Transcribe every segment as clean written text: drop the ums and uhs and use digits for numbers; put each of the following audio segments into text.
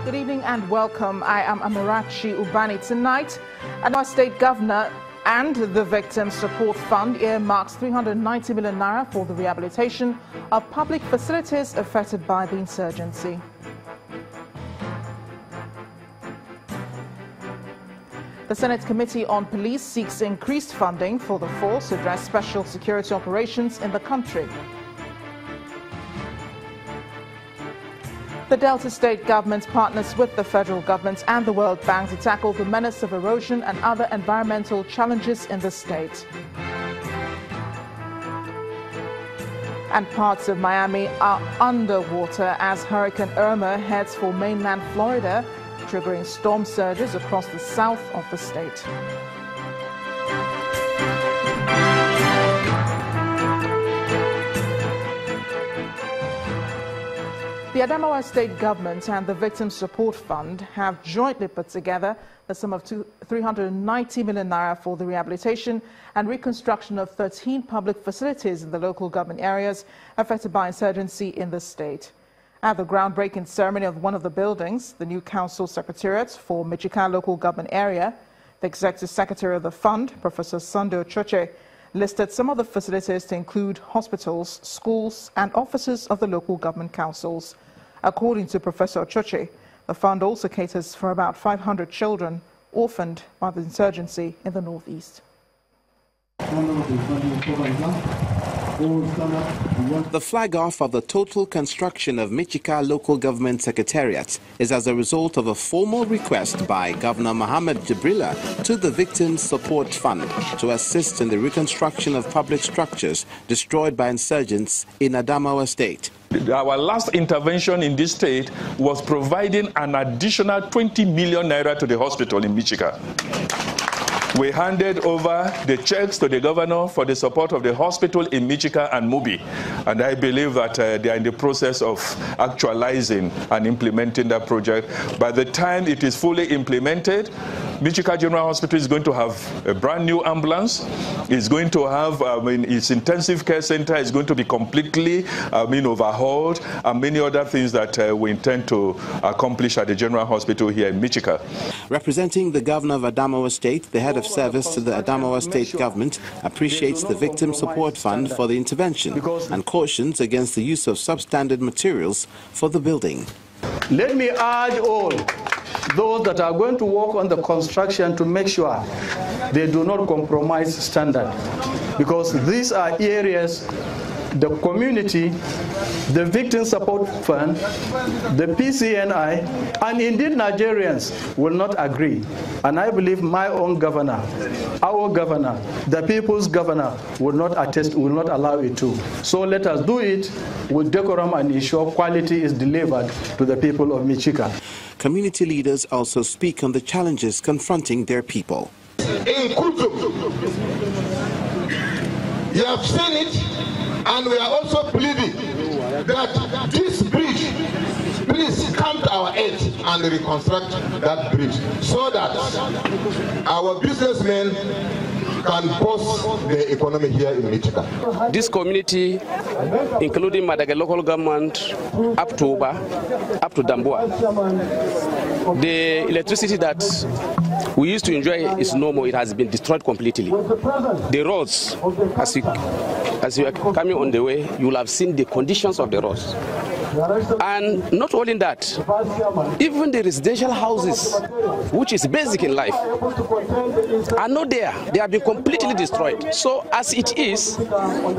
Good evening and welcome. I am Amarachi Ubani. Tonight, Adamawa State Governor and the Victim Support Fund earmarks 390 million naira for the rehabilitation of public facilities affected by the insurgency. The Senate Committee on Police seeks increased funding for the force to address special security operations in the country. The Delta State government partners with the federal government and the World Bank to tackle the menace of erosion and other environmental challenges in the state. And parts of Miami are underwater as Hurricane Irma heads for mainland Florida, triggering storm surges across the south of the state. The Adamawa State Government and the Victim Support Fund have jointly put together the sum of 390 million naira for the rehabilitation and reconstruction of 13 public facilities in the local government areas affected by insurgency in the state. At the groundbreaking ceremony of one of the buildings, the new council secretariat for Michika local government area, the executive secretary of the fund, Professor Sunday Ochoche, listed some of the facilities to include hospitals, schools, and offices of the local government councils. According to Professor Ochoche, the fund also caters for about 500 children orphaned by the insurgency in the northeast. The flag-off of the total construction of Michika Local Government Secretariat is as a result of a formal request by Governor Mohammed Jibrila to the Victim Support Fund to assist in the reconstruction of public structures destroyed by insurgents in Adamawa State. Our last intervention in this state was providing an additional 20 million naira to the hospital in Michika. We handed over the checks to the governor for the support of the hospital in Michika and Mubi. And I believe that they are in the process of actualizing and implementing that project. By the time it is fully implemented, Michika General Hospital is going to have a brand new ambulance. It's going to have, its intensive care center is going to be completely, overhauled, and many other things that we intend to accomplish at the General Hospital here in Michika. Representing the governor of Adamawa State, the head of service to the Adamawa State government appreciates the Victim Support Fund for the intervention and cautions against the use of substandard materials for the building. Let me urge all those that are going to work on the construction to make sure they do not compromise standard, because these are areas the community, the Victim Support Fund, the PCNI, and indeed Nigerians will not agree. And I believe my own governor, our governor, the people's governor will not allow it to. So let us do it with decorum and ensure quality is delivered to the people of Michika. Community leaders also speak on the challenges confronting their people. In Kutu, you have seen it. And we are also pleading that this bridge, please come to our aid and reconstruct that bridge so that our businessmen can boost the economy here in Michika. This community, including Madagascar local government, up to Uba, up to Dambua, the electricity that we used to enjoy is no more. It has been destroyed completely. The roads, as you are coming on the way, you will have seen the conditions of the roads. And not only that, even the residential houses, which is basic in life, are not there. They have been completely destroyed. So as it is,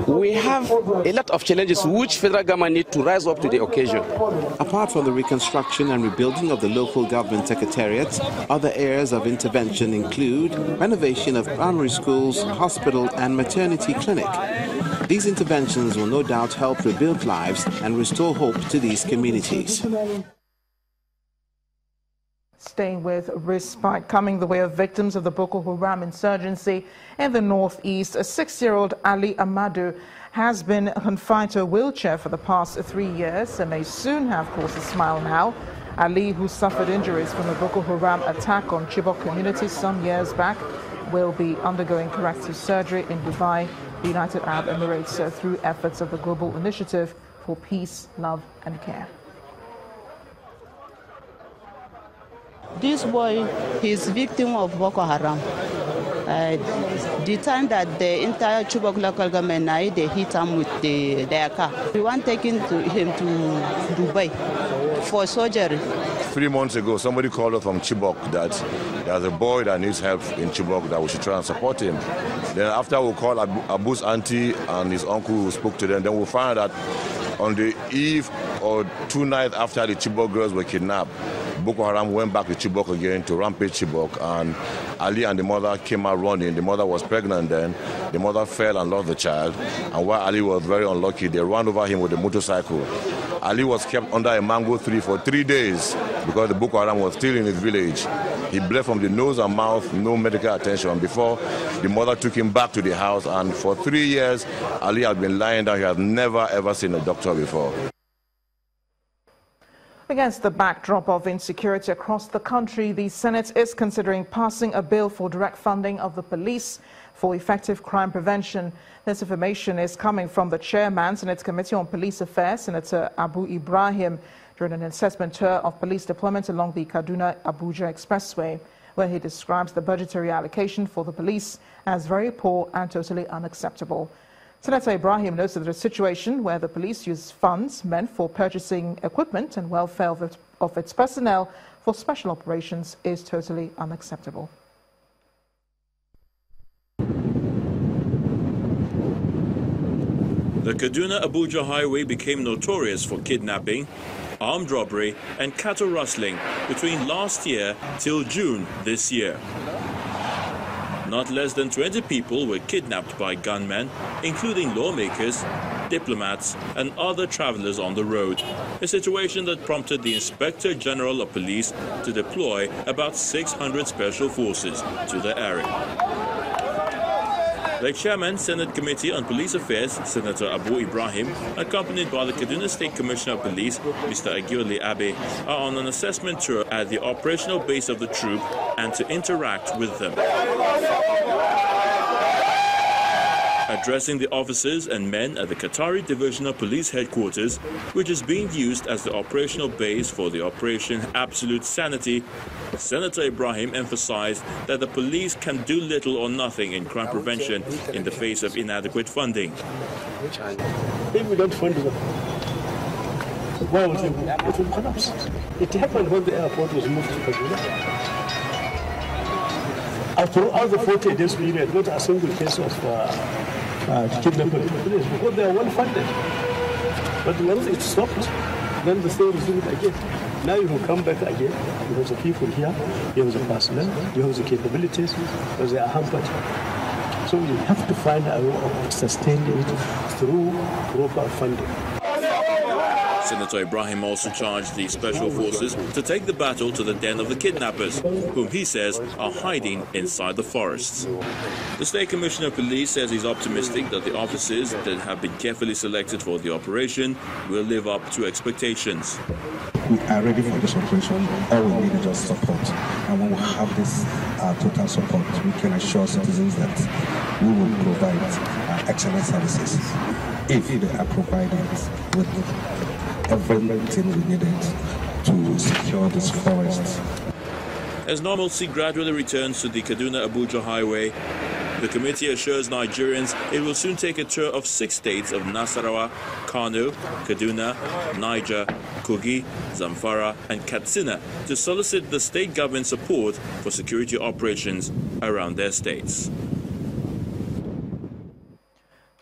we have a lot of challenges which federal government need to rise up to the occasion. Apart from the reconstruction and rebuilding of the local government secretariats, other areas of intervention include renovation of primary schools, hospital and maternity clinic. These interventions will no doubt help rebuild lives and restore hope to these communities. Staying with respite, coming the way of victims of the Boko Haram insurgency in the northeast, a 6-year-old Ali Amadu has been confined to a wheelchair for the past 3 years and may soon have cause to smile now. Ali, who suffered injuries from the Boko Haram attack on Chibok community some years back, will be undergoing corrective surgery in Dubai, the United Arab Emirates, through efforts of the Global Initiative for Peace, Love and Care. this boy, he's victim of Boko Haram. The time that the entire Chibok local government, they hit him with their car. We want taking him to Dubai for surgery. 3 months ago, somebody called us from Chibok that there's a boy that needs help in Chibok, that we should try and support him. Then after we called Abu's auntie and his uncle who spoke to them, then we found out that on the eve or 2 nights after the Chibok girls were kidnapped, Boko Haram went back to Chibok again to rampage Chibok, and Ali and the mother came out running. The mother was pregnant then. The mother fell and lost the child, and while Ali was very unlucky, they ran over him with a motorcycle. Ali was kept under a mango tree for 3 days because the Boko Haram was still in his village. He bled from the nose and mouth, no medical attention, before the mother took him back to the house, and for 3 years, Ali had been lying down. He had never ever seen a doctor before. Against the backdrop of insecurity across the country, the Senate is considering passing a bill for direct funding of the police for effective crime prevention. This information is coming from the chairman, Senate Committee on Police Affairs, Senator Abu Ibrahim, during an assessment tour of police deployment along the Kaduna-Abuja Expressway, where he describes the budgetary allocation for the police as very poor and totally unacceptable. Senator Ibrahim notes that a situation where the police use funds meant for purchasing equipment and welfare of its personnel for special operations is totally unacceptable. The Kaduna-Abuja highway became notorious for kidnapping, armed robbery and cattle rustling between last year till June this year. Not less than 20 people were kidnapped by gunmen, including lawmakers, diplomats and other travelers on the road, a situation that prompted the Inspector General of Police to deploy about 600 special forces to the area. The chairman, Senate Committee on Police Affairs, Senator Abu Ibrahim, accompanied by the Kaduna State Commissioner of Police, Mr. Agioli Abe, are on an assessment tour at the operational base of the troop and to interact with them. Addressing the officers and men at the Qatari Divisional Police Headquarters, which is being used as the operational base for the Operation Absolute Sanity, Senator Ibrahim emphasized that the police can do little or nothing in crime prevention in the face of inadequate funding. If we don't fund them, why would it will collapse? It happened when the airport was moved to Kaduna. Throughout the 40 days period, not a single case of kidnapping police, because they are well funded. But once it stopped, then the same is doing it again. Now you can come back again. You have the people here, you have the personnel, you have the capabilities, because they are hampered. So you have to find a way of sustaining it through proper funding. Senator Ibrahim also charged the special forces to take the battle to the den of the kidnappers, whom he says are hiding inside the forests. The State Commissioner of Police says he's optimistic that the officers that have been carefully selected for the operation will live up to expectations. We are ready for this operation. All we need is just support. And when we have this total support, we can assure citizens that we will provide excellent services if they are provided with everything we needed to secure this forest. As normalcy gradually returns to the Kaduna-Abuja highway, the committee assures Nigerians it will soon take a tour of 6 states of Nasarawa, Kano, Kaduna, Niger, Kogi, Zamfara and Katsina to solicit the state government support for security operations around their states.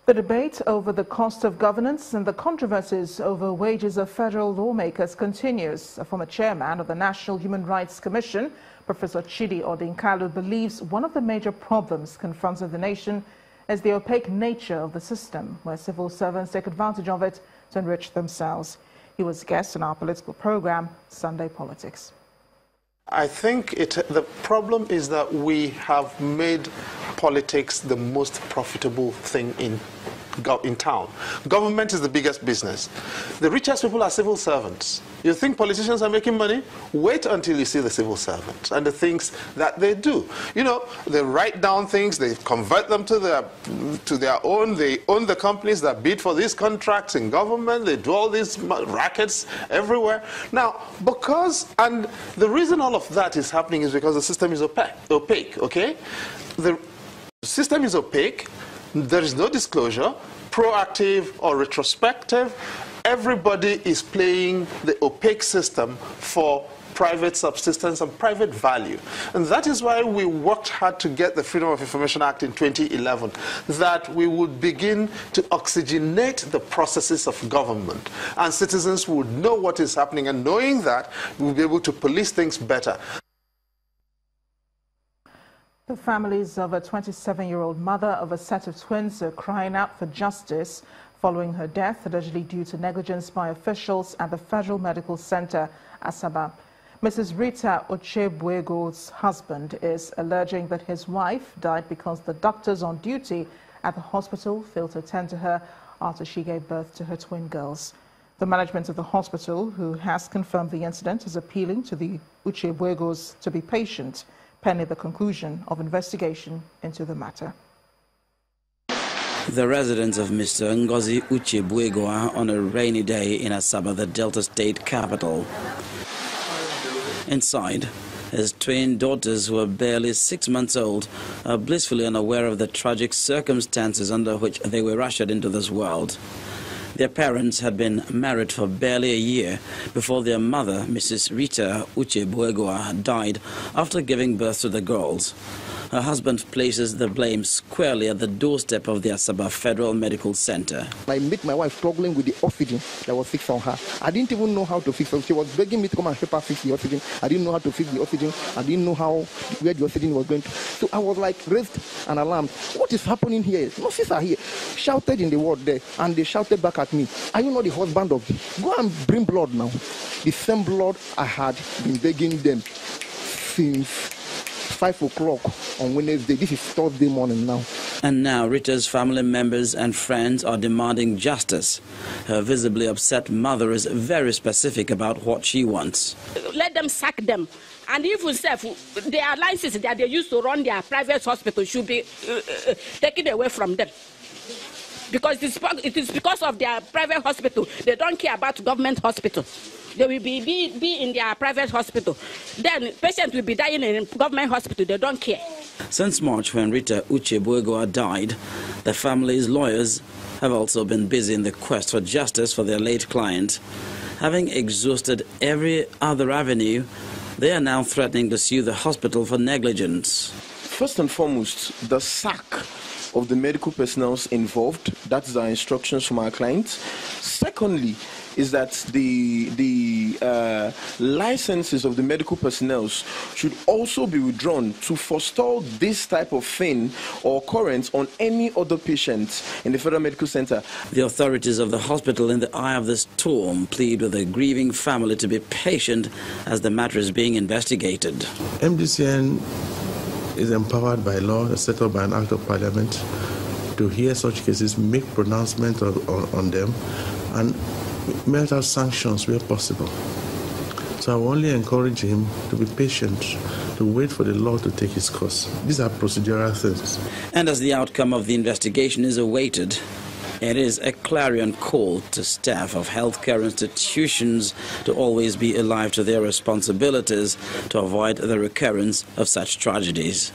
The debate over the cost of governance and the controversies over wages of federal lawmakers continues. A former chairman of the National Human Rights Commission, Professor Chidi Odinkalu, believes one of the major problems confronting the nation is the opaque nature of the system, where civil servants take advantage of it to enrich themselves. He was guest on our political program, Sunday Politics. I think the problem is that we have made politics the most profitable thing in in town. Government is the biggest business. The richest people are civil servants. You think politicians are making money? Wait until you see the civil servants and the things that they do. You know, they write down things, they convert them to their own. They own the companies that bid for these contracts in government. They do all these rackets everywhere. Now, and the reason all of that is happening is because the system is opaque, okay? The system is opaque. There is no disclosure, proactive or retrospective. Everybody is playing the opaque system for private subsistence and private value. And that is why we worked hard to get the Freedom of Information Act in 2011, that we would begin to oxygenate the processes of government. And citizens would know what is happening, and knowing that, we'll be able to police things better. The families of a 27-year-old mother of a set of twins are crying out for justice following her death, allegedly due to negligence by officials at the Federal Medical Center, Asaba. Mrs. Rita Uchebuego's husband is alleging that his wife died because the doctors on duty at the hospital failed to attend to her after she gave birth to her twin girls. The management of the hospital, who has confirmed the incident, is appealing to the Uchebuegos to be patient, pending the conclusion of investigation into the matter. The residence of Mr. Ngozi Uchebuego are on a rainy day in Asaba, the Delta State capital. Inside, his twin daughters, who are barely 6 months old, are blissfully unaware of the tragic circumstances under which they were ushered into this world. Their parents had been married for barely a year before their mother, Mrs. Rita Uchebuego, died after giving birth to the girls. Her husband places the blame squarely at the doorstep of the Asaba Federal Medical Center. I met my wife struggling with the oxygen that was fixed on her. I didn't even know how to fix it. She was begging me to come and help her fix the oxygen. I didn't know how to fix the oxygen. I didn't know where the oxygen was going to. So I was like raised and alarmed. What is happening here? Nurses are here. Shouted in the ward there, and they shouted back at me, "Are you not the husband of this? Go and bring blood now." The same blood I had been begging them since 5 o'clock on Wednesday. This is Thursday morning now. And now Rita's family members and friends are demanding justice. Her visibly upset mother is very specific about what she wants. Let them sack them. And even their licenses that they used to run their private hospital should be taken away from them. Because it is because of their private hospital. They don't care about government hospital. They will be in their private hospital. Then patients will be dying in government hospital. They don't care. Since March, when Rita Uchebuego died, the family's lawyers have also been busy in the quest for justice for their late client. Having exhausted every other avenue, they are now threatening to sue the hospital for negligence. First and foremost, the sack of the medical personnel involved. That is our instructions from our clients. Secondly, is that the licenses of the medical personnel should also be withdrawn to forestall this type of thing or occurrence on any other patient in the Federal Medical Center. The authorities of the hospital, in the eye of the storm, plead with the grieving family to be patient as the matter is being investigated. MDCN is empowered by law, set up by an act of parliament, to hear such cases, make pronouncement on them, and melt out sanctions where possible. So I will only encourage him to be patient, to wait for the law to take its course. These are procedural things. And as the outcome of the investigation is awaited, it is a clarion call to staff of healthcare institutions to always be alive to their responsibilities to avoid the recurrence of such tragedies.